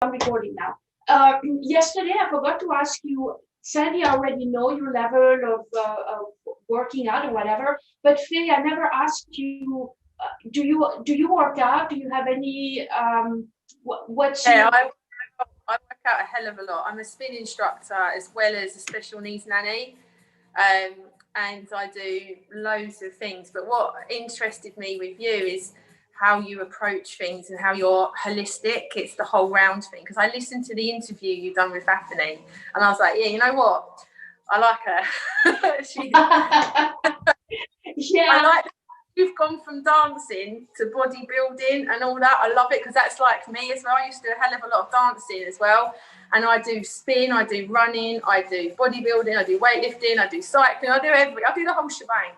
I'm recording now. Yesterday, I forgot to ask you, Sandy, I already know your level of working out or whatever, but Faye, I never asked you, do you work out? Do you have any, what's Yeah, your... I work out a hell of a lot. I'm a spin instructor as well as a special needs nanny. And I do loads of things. But what interested me with you is how you approach things and how you're holistic. It's the whole round thing. Because I listened to the interview you've done with Bethany, and I was like, yeah, you know what? I like her. Yeah. I like you've gone from dancing to bodybuilding and all that. I love it because that's like me as well. I used to do a hell of a lot of dancing as well. And I do spin, I do running, I do bodybuilding, I do weightlifting, I do cycling, I do the whole shebang.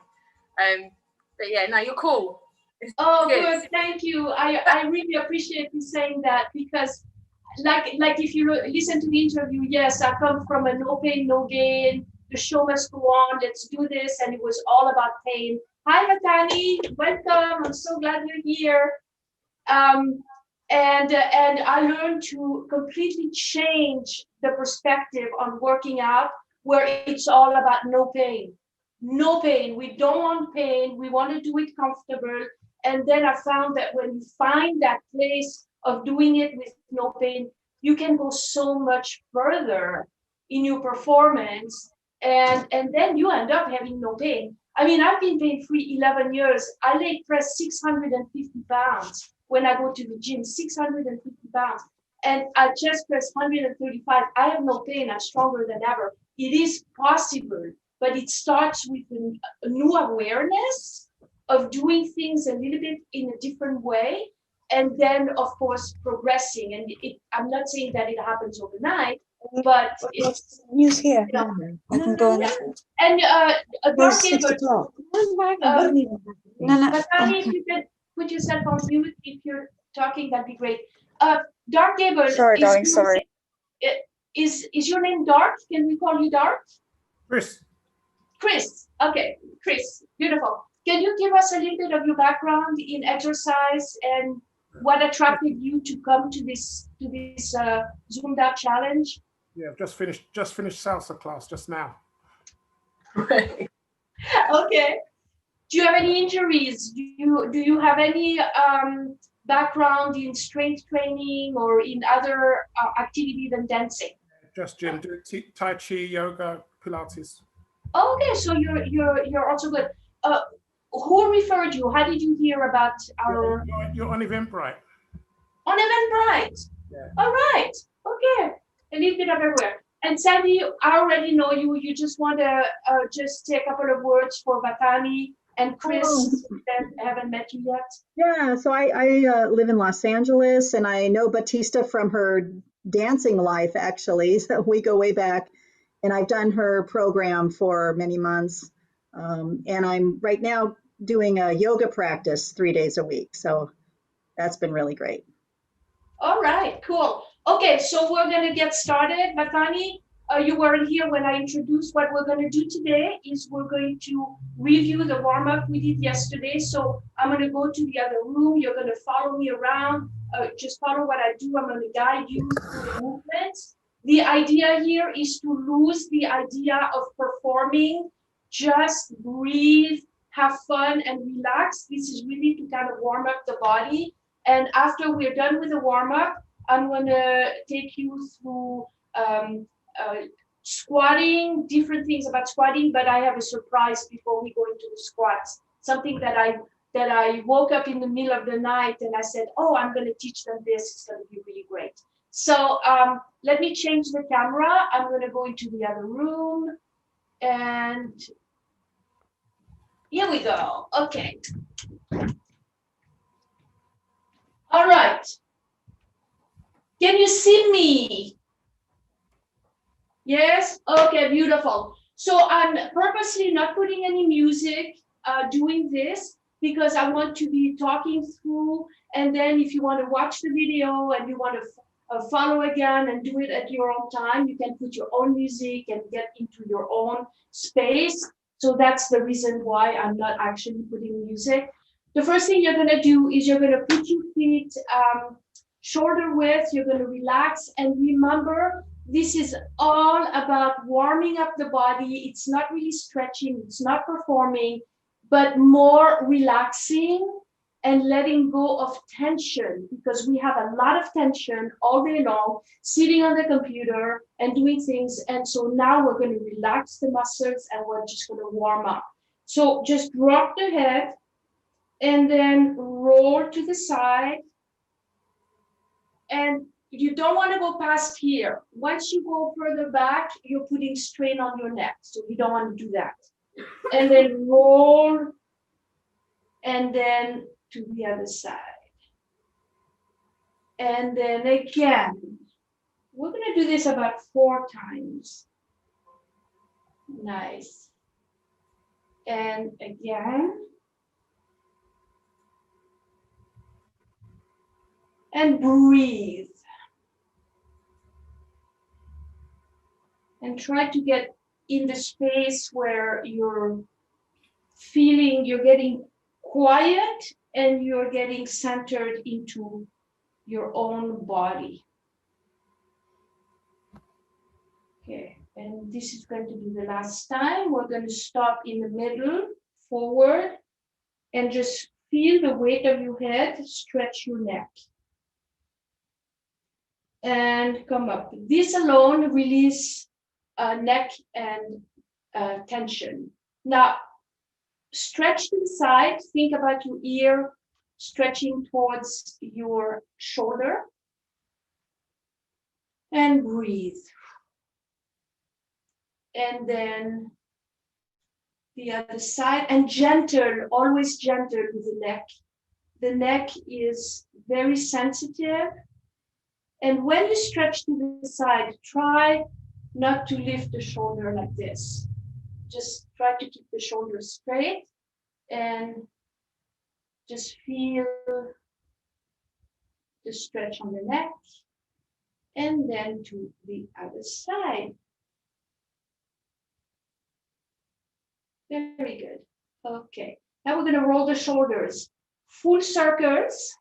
But yeah, no, you're cool. It's good. Thank you. I really appreciate you saying that, because like if you listen to the interview, yes, I come from a no pain, no gain, the show must go on, let's do this, and it was all about pain. Hi, Matani, welcome. I'm so glad you're here. And I learned to completely change the perspective on working out, where it's all about no pain. No pain. We don't want pain. We want to do it comfortable. And then I found that when you find that place of doing it with no pain, you can go so much further in your performance. And then you end up having no pain. I mean, I've been pain free 11 years. I leg press 650 pounds when I go to the gym, 650 pounds. And I chest press 135. I have no pain. I'm stronger than ever. It is possible, but it starts with a new awareness of doing things a little bit in a different way. And then, of course, progressing. And I'm not saying that it happens overnight, but it's news here. You know, I can go. yeah. And Dark 6 Gables, o'clock. Batani, if you could put yourself on mute if you're talking, that'd be great. Dark Gables. Sorry, darling, sorry. Is your name Dark? Can we call you Dark? Chris. Chris. Okay, Chris. Beautiful. Can you give us a little bit of your background in exercise and what attracted you to come to this zoomed out challenge? Yeah, I've just finished salsa class just now. Okay. Do you have any injuries? Do you have any background in strength training or in other activity than dancing? Just gym, do Tai Chi, yoga, Pilates. Okay, so you're also good. Who referred you? How did you hear about our... You're on Eventbrite. On Eventbrite? Yeah. All right. Okay. A little bit of everywhere. And Sandy, I already know you. You just want to just say a couple of words for Batani and Chris that haven't met you yet. Yeah, so I live in Los Angeles, and I know Batista from her dancing life, actually. So we go way back, and I've done her program for many months. And I'm right now doing a yoga practice 3 days a week. So that's been really great. All right, cool. Okay, so we're going to get started. Batani, you weren't here when I introduced. What we're going to do today is we're going to review the warm-up we did yesterday. So I'm going to go to the other room. You're going to follow me around. Just follow what I do. I'm going to guide you through the movements. The idea here is to lose the idea of performing. Just breathe, have fun, and relax. This is really to kind of warm up the body. And after we're done with the warm-up, I'm going to take you through squatting, different things about squatting, but I have a surprise before we go into the squats. Something that I woke up in the middle of the night and I said, oh, I'm going to teach them this. It's going to be really great. So let me change the camera. I'm going to go into the other room. And here we go. Okay. All right. Can you see me? Yes? Okay, beautiful. So I'm purposely not putting any music doing this because I want to be talking through, and then if you want to watch the video and you want to follow again and do it at your own time, you can put your own music and get into your own space. So that's the reason why I'm not actually putting music. The first thing you're going to do is you're going to put your feet shoulder width, you're going to relax. And remember, this is all about warming up the body. It's not really stretching, it's not performing, but more relaxing and letting go of tension, because we have a lot of tension all day long, sitting on the computer and doing things. And so now we're going to relax the muscles and we're just going to warm up. So just drop the head and then roll to the side. And you don't want to go past here. Once you go further back, you're putting strain on your neck. So you don't want to do that. And then roll, and then to the other side. And then again, we're going to do this about 4 times. Nice. And again. And breathe. And try to get in the space where you're feeling you're getting quiet and you're getting centered into your own body. Okay, and this is going to be the last time. We're going to stop in the middle, forward, and just feel the weight of your head, stretch your neck. And come up. This alone release neck and tension. Now, stretch to the side. Think about your ear stretching towards your shoulder. And breathe. And then the other side. And gentle, always gentle with the neck. The neck is very sensitive. And when you stretch to the side, try not to lift the shoulder like this. Just try to keep the shoulders straight and just feel the stretch on the neck. And then to the other side. Very good. Okay. Now we're going to roll the shoulders. Full circles.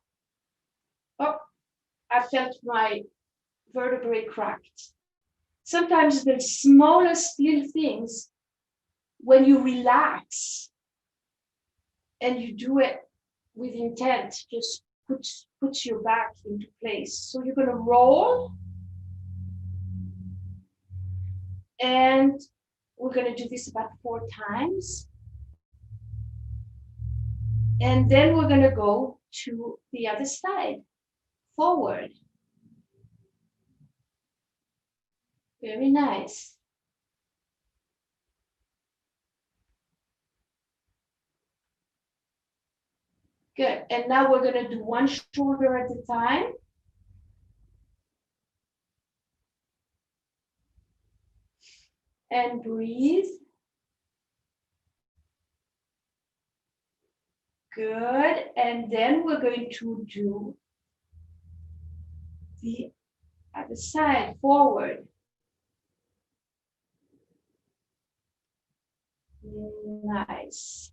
Oh, I felt my vertebrae cracked. Sometimes the smallest little things, when you relax and you do it with intent, just puts your back into place. So you're going to roll. And we're going to do this about 4 times. And then we're going to go to the other side, forward. Very nice. Good. And now we're going to do one shoulder at a time. And breathe. Good. And then we're going to do the other side, forward. Nice.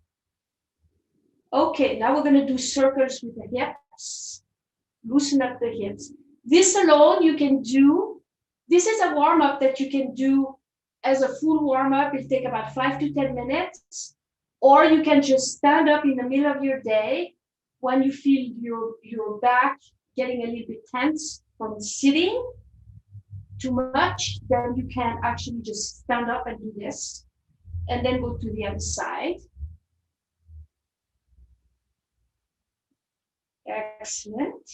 Okay, now we're going to do circles with the hips. Loosen up the hips. This alone you can do. This is a warm-up that you can do as a full warm-up. It'll take about 5 to 10 minutes. Or you can just stand up in the middle of your day when you feel your back getting a little bit tense from sitting too much. Then you can actually just stand up and do this. And then go to the other side. Excellent.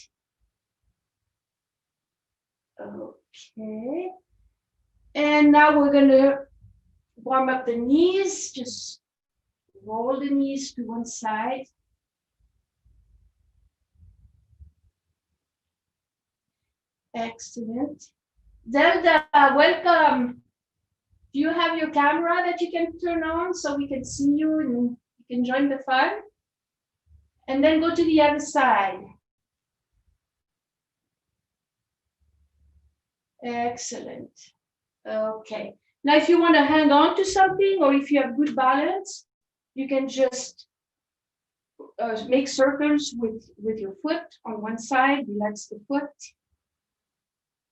Okay. And now we're going to warm up the knees. Just roll the knees to one side. Excellent. Zelda, welcome. Do you have your camera that you can turn on so we can see you and you can join the fun? And then go to the other side. Excellent. Okay. Now, if you want to hang on to something or if you have good balance, you can just make circles with your foot on one side, relax the foot.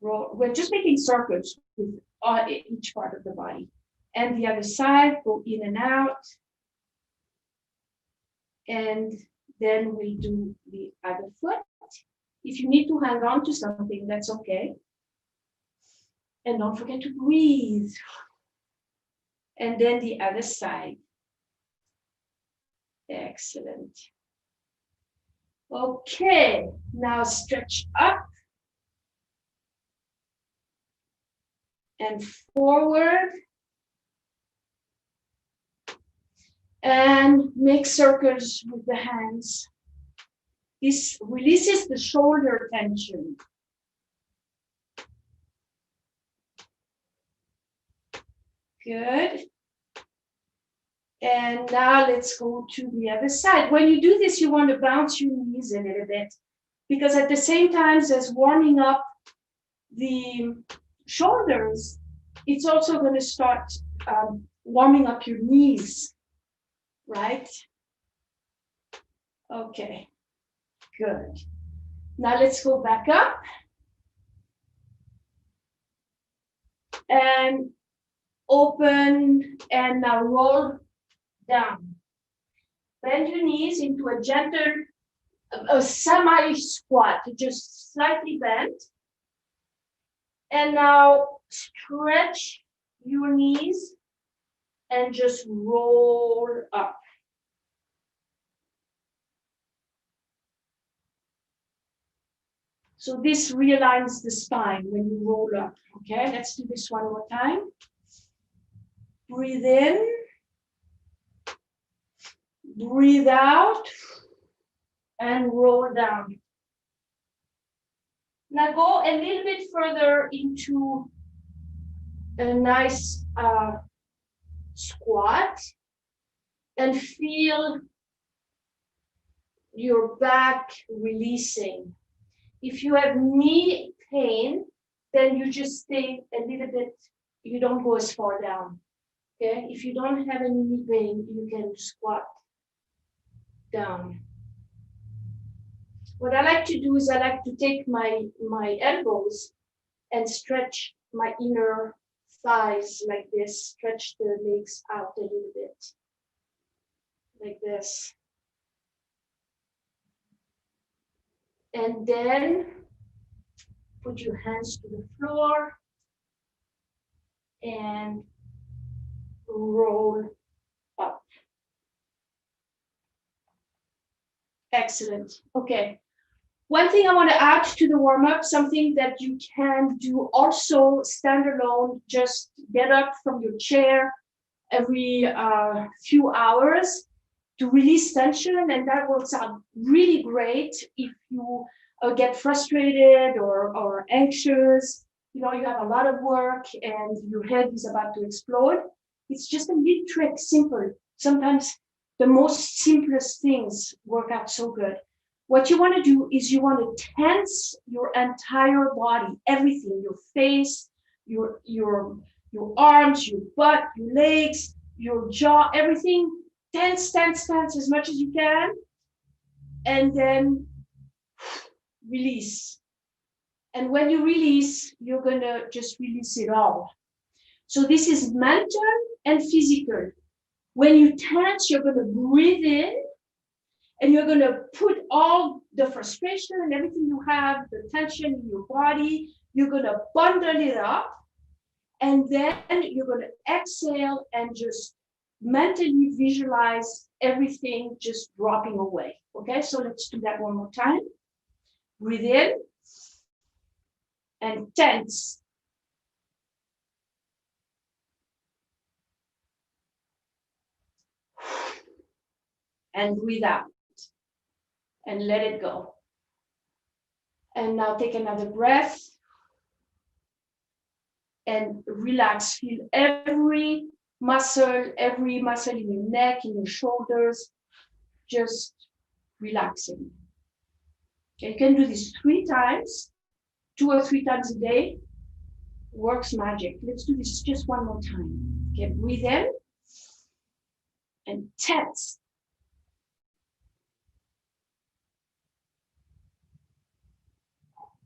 Roll. We're just making circles with each part of the body. And the other side, go in and out. And then we do the other foot. If you need to hang on to something, that's okay. And don't forget to breathe. And then the other side. Excellent. Okay, now stretch up and forward. And make circles with the hands. This releases the shoulder tension. Good. And now let's go to the other side. When you do this, you want to bounce your knees a little bit, because at the same time as warming up the shoulders, it's also going to start warming up your knees, right? Okay, good. Now let's go back up. And open, and now roll down. Bend your knees into a gentle, a semi-squat, just slightly bent. And now stretch your knees and just roll up. So this realigns the spine when you roll up. Okay, let's do this one more time. Breathe in. Breathe out. And roll down. Now go a little bit further into a nice squat and feel your back releasing. If you have knee pain, then you just stay a little bit, you don't go as far down. Okay, if you don't have any knee pain, you can squat down. What I like to do is I like to take my elbows and stretch my inner thighs like this, stretch the legs out a little bit, like this. And then put your hands to the floor and roll up. Excellent. Okay. One thing I want to add to the warm-up, something that you can do also standalone, just get up from your chair every few hours to release tension, and that works out really great if you get frustrated or anxious. You know, you have a lot of work and your head is about to explode. It's just a little trick, simple. Sometimes the most simplest things work out so good. What you want to do is you want to tense your entire body, everything, your face, your arms, your butt, your legs, your jaw, everything. Tense as much as you can. And then release. And when you release, you're going to just release it all. So this is mental and physical. When you tense, you're going to breathe in. And you're going to put all the frustration and everything you have, the tension in your body, you're going to bundle it up. And then you're going to exhale and just mentally visualize everything just dropping away. Okay, so let's do that one more time. Breathe in and tense. And breathe out. And let it go. And now take another breath. And relax. Feel every muscle in your neck, in your shoulders, just relaxing. Okay, you can do this 3 times, 2 or 3 times a day. Works magic. Let's do this just one more time. Okay, breathe in and tense.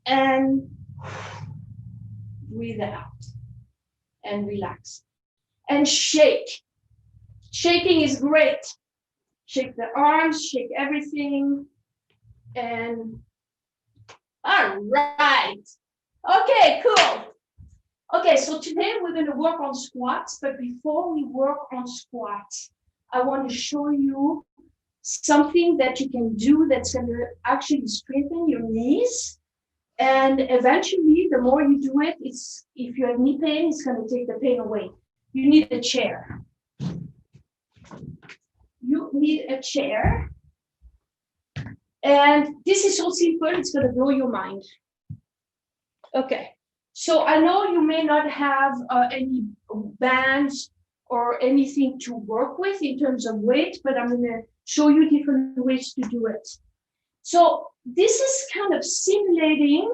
and breathe out and relax. And shake. Shaking is great. Shake the arms, shake everything. And all right. Okay, cool. Okay, so today we're going to work on squats, but before we work on squats, I want to show you something that you can do that's going to actually strengthen your knees. And eventually, the more you do it, if you have knee pain, it's going to take the pain away. You need a chair. You need a chair. And this is so simple, it's going to blow your mind. Okay, so I know you may not have any bands or anything to work with in terms of weight, but I'm going to show you different ways to do it. So this is kind of simulating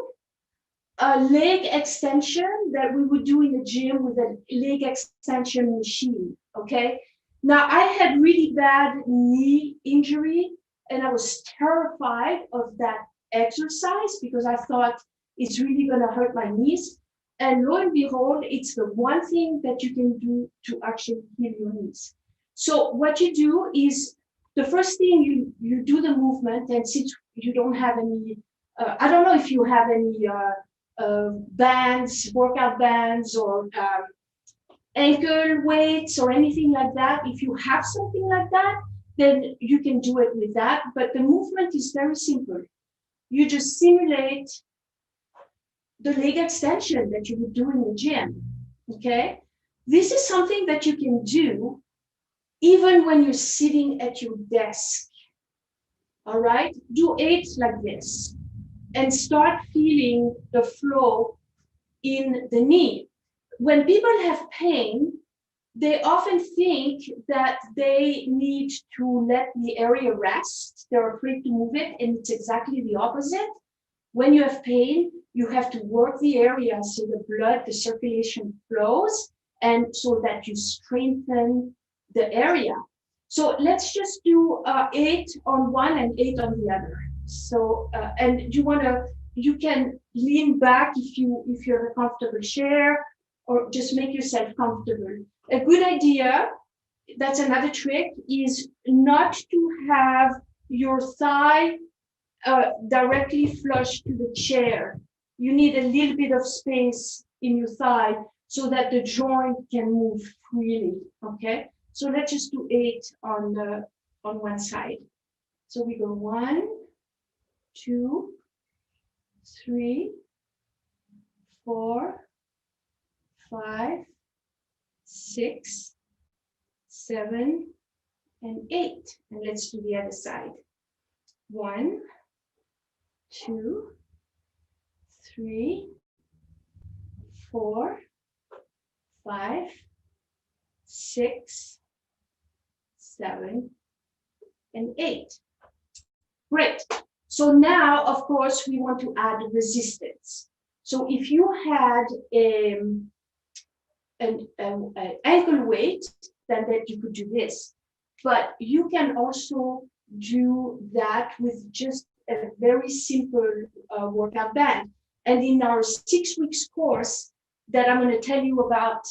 a leg extension that we would do in the gym with a leg extension machine, okay? Now, I had really bad knee injury, and I was terrified of that exercise because I thought it's really going to hurt my knees. And lo and behold, it's the one thing that you can do to actually heal your knees. So what you do is, the first thing you do the movement, and since you don't have any, I don't know if you have any bands, workout bands, or ankle weights or anything like that. If you have something like that, then you can do it with that. But the movement is very simple. You just simulate the leg extension that you would do in the gym, okay? This is something that you can do even when you're sitting at your desk, all right? Do 8 like this and start feeling the flow in the knee. When people have pain, they often think that they need to let the area rest. They're afraid to move it, and it's exactly the opposite. When you have pain, you have to work the area so the blood, the circulation flows, and so that you strengthen the area. So let's just do 8 on one and 8 on the other. So, and you can lean back if you have a comfortable chair, or just make yourself comfortable. A good idea, that's another trick, is not to have your thigh directly flush to the chair. You need a little bit of space in your thigh so that the joint can move freely, okay? So let's just do 8 on one side. So we go 1, 2, 3, 4, 5, 6, 7, and 8. And let's do the other side. 1, 2, 3, 4, 5, 6, 7, and 8. Great. So now, of course, we want to add resistance. So if you had an ankle weight, then that you could do this. But you can also do that with just a very simple workout band. And in our 6 weeks course that I'm going to tell you about,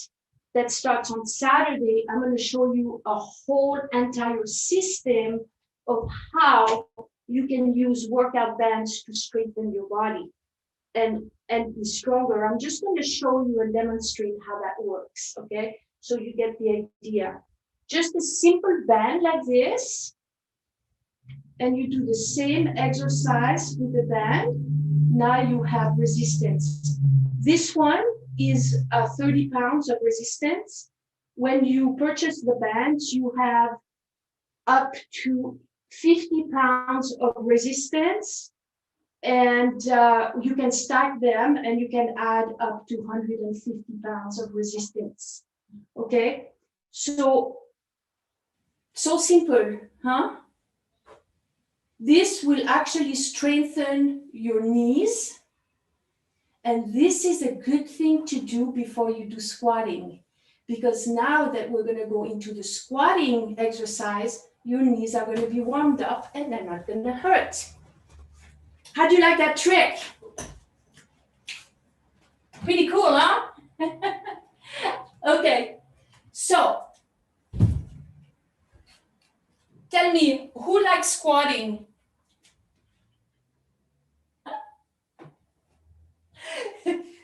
that starts on Saturday, I'm going to show you a whole entire system of how you can use workout bands to strengthen your body and be stronger. I'm just going to show you and demonstrate how that works, okay? So you get the idea. Just a simple band like this, and you do the same exercise with the band. Now you have resistance. This one is 30 pounds of resistance. When you purchase the bands, you have up to 50 pounds of resistance, and you can stack them, and you can add up to 150 pounds of resistance. Okay, so simple, huh? This will actually strengthen your knees, and this is a good thing to do before you do squatting, because now that we're going to go into the squatting exercise, your knees are going to be warmed up and they're not going to hurt. How do you like that trick? Pretty cool, huh? Okay, so tell me, who likes squatting?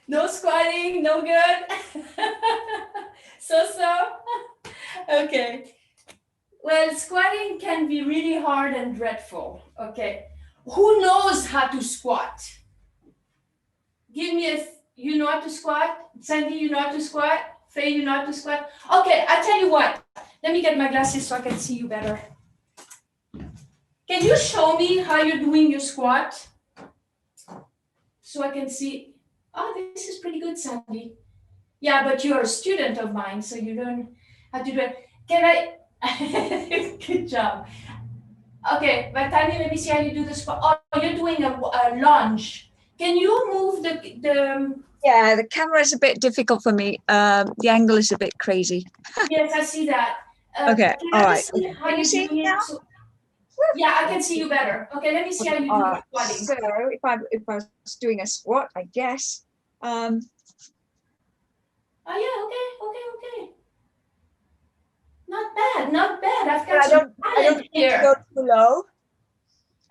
No squatting, no good. So. Okay. Well, squatting can be really hard and dreadful. Okay. Who knows how to squat? Give me you know how to squat? Sandy, you know how to squat? Faye, you know how to squat? Okay, I tell you what. Let me get my glasses so I can see you better. Can you show me how you're doing your squat? So I can see. Oh, this is pretty good, Sandy. Yeah, but you're a student of mine, so you learn how to do it. Can I? Good job. Okay, but Tanya, let me see how you do the squat. Oh, you're doing a lunge. Can you move the? Yeah, the camera is a bit difficult for me. The angle is a bit crazy. Yes, I see that. Okay, Can all I right. just see how Can you you're see doing it now? it? So, yeah, I can see you better. Okay, let me see how you do the squatting. So if I was doing a squat, I guess. Oh yeah, okay. Not bad, not bad. I've got I some don't talent tend to here. go too low.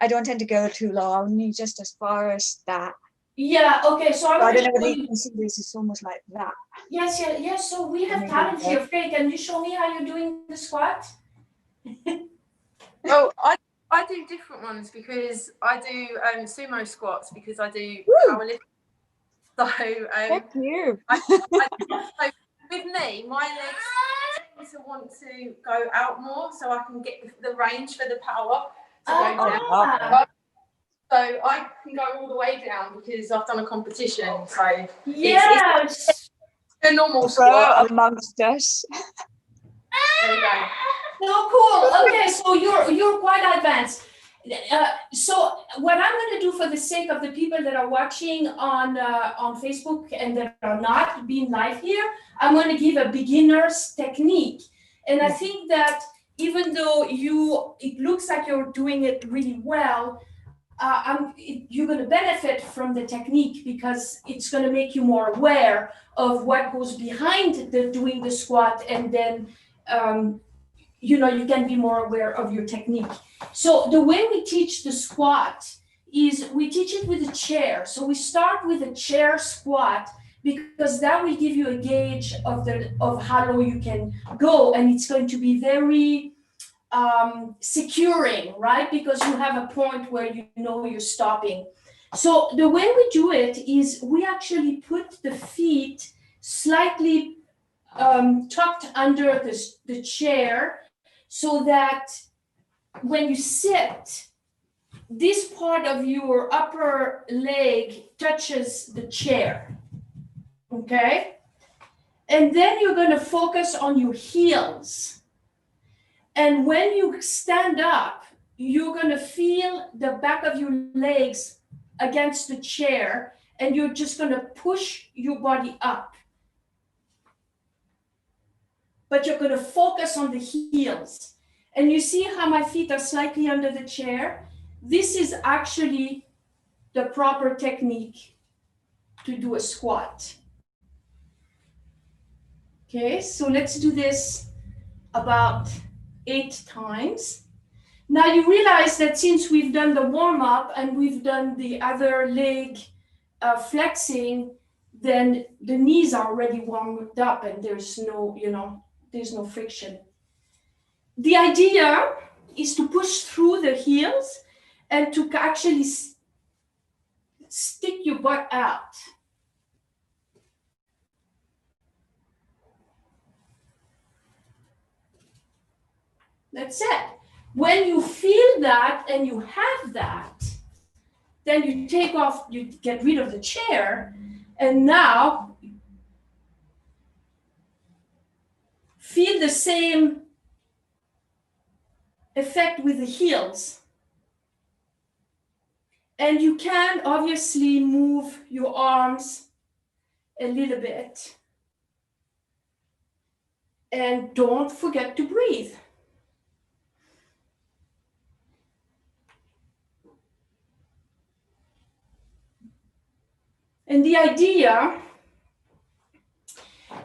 I don't tend to go too low, only just as far as that. Yeah, okay, so I'm So I gonna don't know show whether you you. can see this. It's almost like that. Yes, so we have Maybe talent there. here. Faye, can you show me how you're doing the squat? Well, I do different ones because I do sumo squats because I do powerlifting. So Thank you. so with me, my legs tend to want to go out more, so I can get the range for the power to go down. Ah, So I can go all the way down because I've done a competition. So yes. a normal Bro squat. amongst us. There you go. So cool. Okay, so you're quite advanced. So what I'm going to do for the sake of the people that are watching on Facebook and that are not being live here, I'm going to give a beginner's technique. And I think that even though it looks like you're doing it really well, you're going to benefit from the technique because it's going to make you more aware of what goes behind doing the squat, and then you can be more aware of your technique. So the way we teach the squat is we teach it with a chair. So we start with a chair squat because that will give you a gauge of how low you can go, and it's going to be very securing, right? Because you have a point where you know you're stopping. So the way we do it is we actually put the feet slightly tucked under the chair so that when you sit, this part of your upper leg touches the chair, okay? And then you're going to focus on your heels. And when you stand up, you're going to feel the back of your legs against the chair, and you're just going to push your body up. But you're going to focus on the heels. And you see how my feet are slightly under the chair? This is actually the proper technique to do a squat. Okay, so let's do this about 8 times. Now you realize that since we've done the warm-up and we've done the other leg flexing, then the knees are already warmed up and there's no friction. The idea is to push through the heels and to actually stick your butt out. That's it. When you feel that and you have that, then you take off, you get rid of the chair, and now feel the same effect with the heels. And you can obviously move your arms a little bit. And don't forget to breathe. And the idea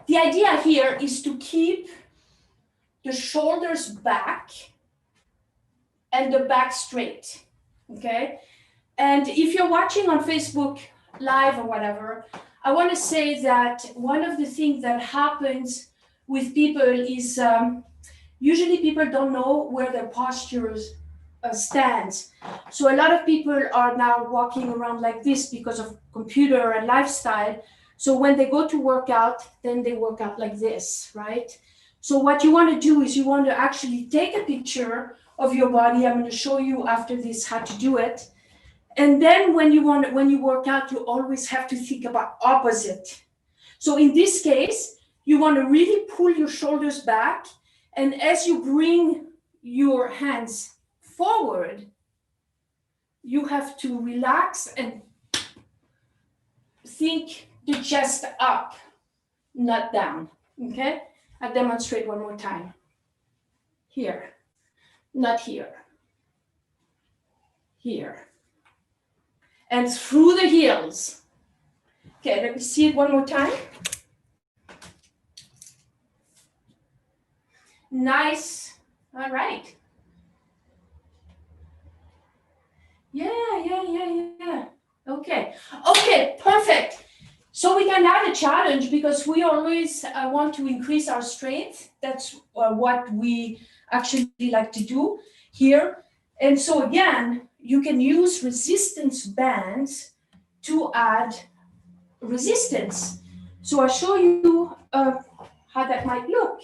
the idea here is to keep the shoulders back and the back straight, okay? And if you're watching on Facebook Live or whatever, I want to say that one of the things that happens with people is usually people don't know where their postures stands. So a lot of people are now walking around like this because of computer and lifestyle. So when they go to work out, then they work out like this, right? So what you want to do is you want to actually take a picture of your body. I'm going to show you after this how to do it. And then when you work out, you always have to think about opposite. So in this case, you want to really pull your shoulders back. And as you bring your hands forward, you have to relax and think the chest up, not down, okay? I'll demonstrate one more time. Here, not here. Here. And through the heels. Okay, let me see it one more time. Nice. All right. Yeah. Okay, perfect. So we can add a challenge because we always want to increase our strength. That's what we actually like to do here. And so again, you can use resistance bands to add resistance. So I'll show you how that might look.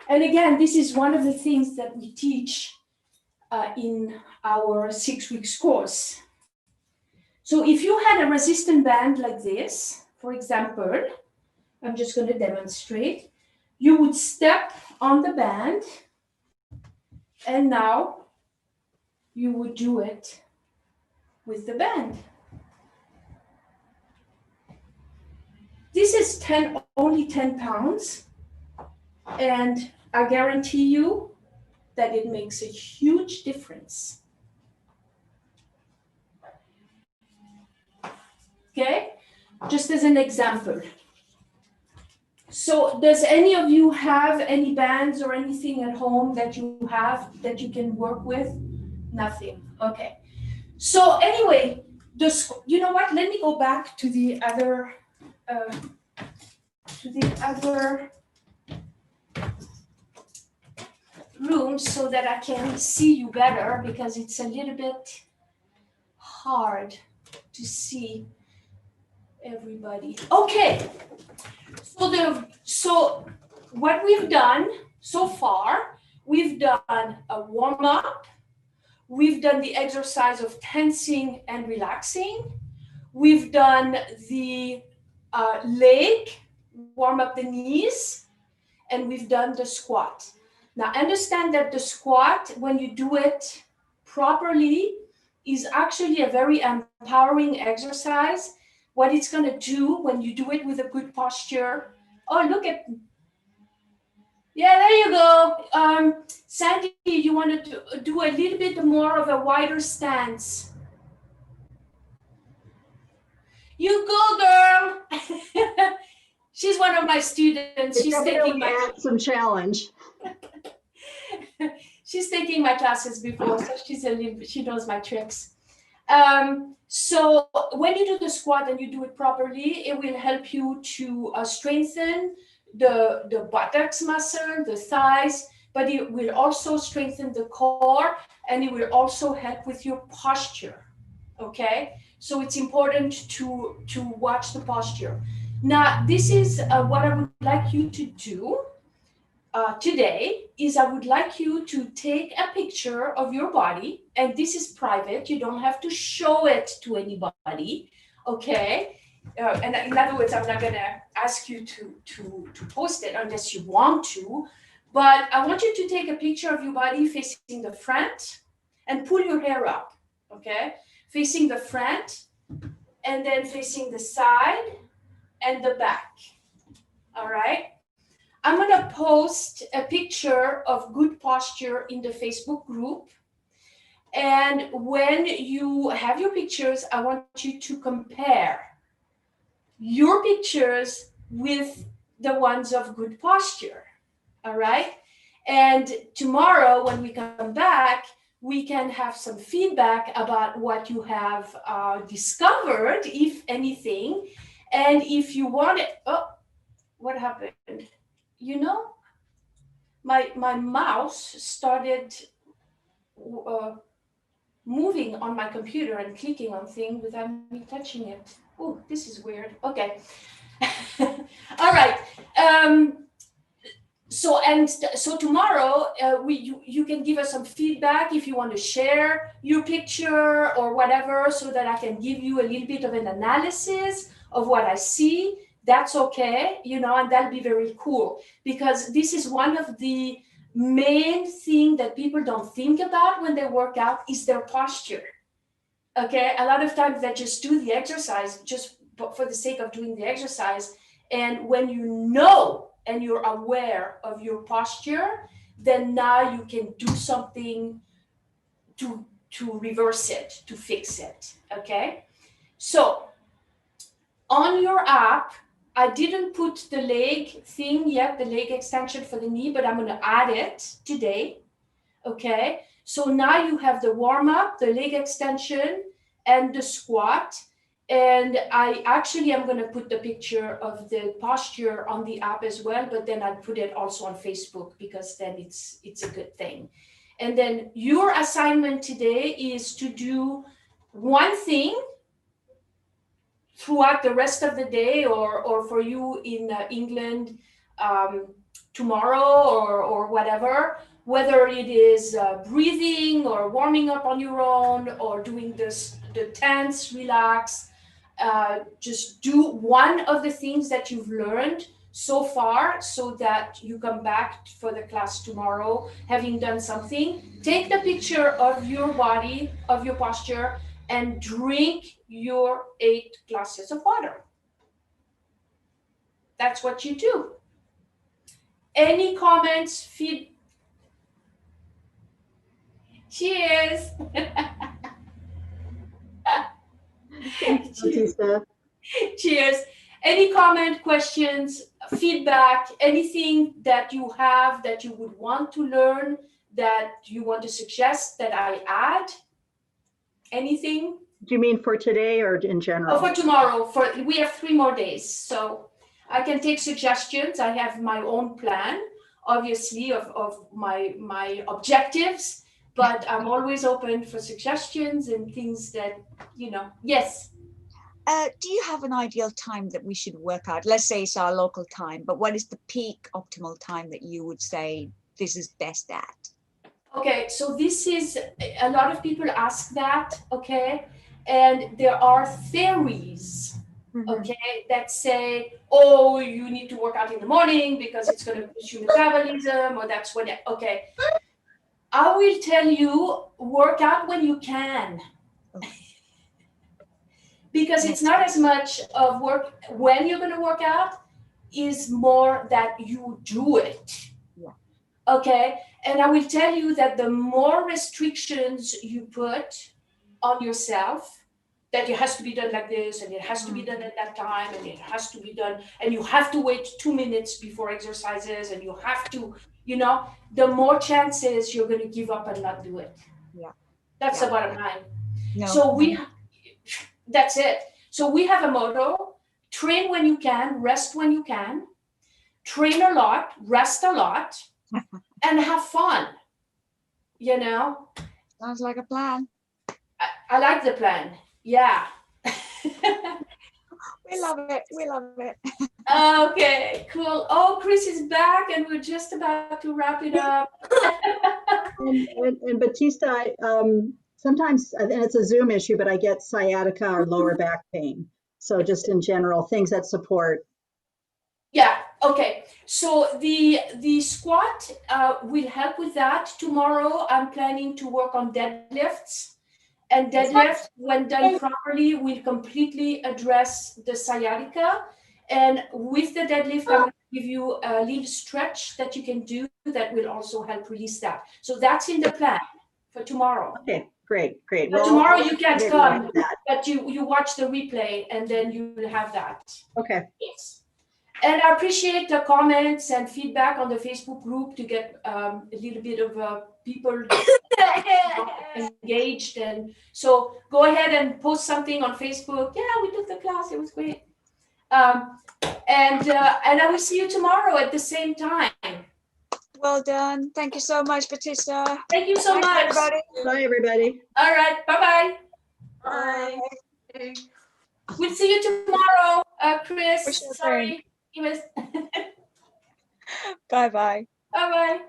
And again, this is one of the things that we teach in our 6 weeks course. So if you had a resistance band like this, for example, I'm just going to demonstrate, you would step on the band and now you would do it with the band. This is only 10 pounds, and I guarantee you that it makes a huge difference. Okay, just as an example. So does any of you have any bands or anything at home that you have that you can work with? Nothing. Okay. So anyway, you know what? Let me go back to the other room so that I can see you better, because it's a little bit hard to see everybody. Okay. So what we've done so far, we've done a warm-up. We've done the exercise of tensing and relaxing. We've done the leg, warm up the knees, and we've done the squat. Now understand that the squat, when you do it properly, is actually a very empowering exercise. What it's going to do when you do it with a good posture. Oh, look at, yeah, there you go. Sandy, you want to do a little bit more of a wider stance. You go, girl. She's one of my students. She's taking some challenge. She's taking my classes before, so she knows my tricks. So when you do the squat and you do it properly, it will help you to strengthen the buttocks muscle, the thighs, but it will also strengthen the core, and it will also help with your posture. Okay, so it's important to watch the posture. Now, this is what I would like you to do today. Is I would like you to take a picture of your body, and this is private. You don't have to show it to anybody. Okay. And in other words, I'm not going to ask you to post it unless you want to, but I want you to take a picture of your body facing the front and pull your hair up, okay? Facing the front and then facing the side and the back, all right? I'm going to post a picture of good posture in the Facebook group. And when you have your pictures, I want you to compare your pictures with the ones of good posture. All right. And tomorrow, when we come back, we can have some feedback about what you have discovered, if anything. And if you want it, oh, what happened? You know, my mouse started moving on my computer and clicking on things without me touching it. Oh, this is weird. Okay. All right. So tomorrow you can give us some feedback if you want to share your picture or whatever, so that I can give you a little bit of an analysis of what I see. That's okay, and that'll be very cool, because this is one of the main thing that people don't think about when they work out is their posture. Okay, a lot of times they just do the exercise just for the sake of doing the exercise. And when you know and you're aware of your posture, then now you can do something to reverse it, to fix it. Okay, so on your app, I didn't put the leg thing yet, the leg extension for the knee, but I'm going to add it today. Okay, so now you have the warm up, the leg extension, and the squat. And I actually am going to put the picture of the posture on the app as well, but then I'll put it also on Facebook, because then it's a good thing. And then your assignment today is to do one thing throughout the rest of the day, or for you in England tomorrow or whatever, whether it is breathing or warming up on your own or doing the tense, relax. Just do one of the things that you've learned so far, so that you come back for the class tomorrow having done something. Take the picture of your body, of your posture, and drink your 8 glasses of water. That's what you do. Any comments? Cheers. Thanks, Batista. Cheers. Any comment, questions, feedback, anything that you have that you would want to learn, that you want to suggest that I add? Anything? Do you mean for today or in general? Oh, for tomorrow. We have 3 more days, so I can take suggestions. I have my own plan, obviously, of my objectives, but I'm always open for suggestions and things that, yes. Do you have an ideal time that we should work out? Let's say it's our local time, but what is the peak optimal time that you would say this is best at? Okay, so this is, a lot of people ask that, okay? And there are theories, okay, that say, oh, you need to work out in the morning because it's going to push your metabolism, or that's when, okay. I will tell you, work out when you can. Because it's not as much of work when you're going to work out, is more that you do it. Yeah. Okay. And I will tell you that the more restrictions you put on yourself, that it has to be done like this, and it has to be done at that time, and it has to be done, and you have to wait 2 minutes before exercises, and you have to, the more chances you're going to give up and not do it. Yeah. That's the bottom line. No. So that's it. So we have a motto: train when you can, rest when you can, train a lot, rest a lot, and have fun. Sounds like a plan. I like the plan. Yeah. We love it. We love it. Okay, cool. Oh, Chris is back, and we're just about to wrap it up. And Batista, sometimes, and it's a Zoom issue, but I get sciatica or lower back pain. So just in general, things that support. Yeah. Okay. So the squat will help with that. Tomorrow, I'm planning to work on deadlifts. And deadlift, when done properly, will completely address the sciatica. And with the deadlift, I'm going to give you a little stretch that you can do that will also help release that. So that's in the plan for tomorrow. Okay, great. But Well, tomorrow you can't come, that. but you watch the replay, and then you will have that. Okay. Yes. And I appreciate the comments and feedback on the Facebook group to get a little bit of people engaged. And so go ahead and post something on Facebook. Yeah, we took the class. It was great. And I will see you tomorrow at the same time. Well done. Thank you so much, Batista. Thank you so Thanks, much. everybody. Bye, everybody. All right. Bye-bye. Bye. We'll see you tomorrow, For Chris. sure thing. Sorry. He was. Bye-bye. Bye-bye.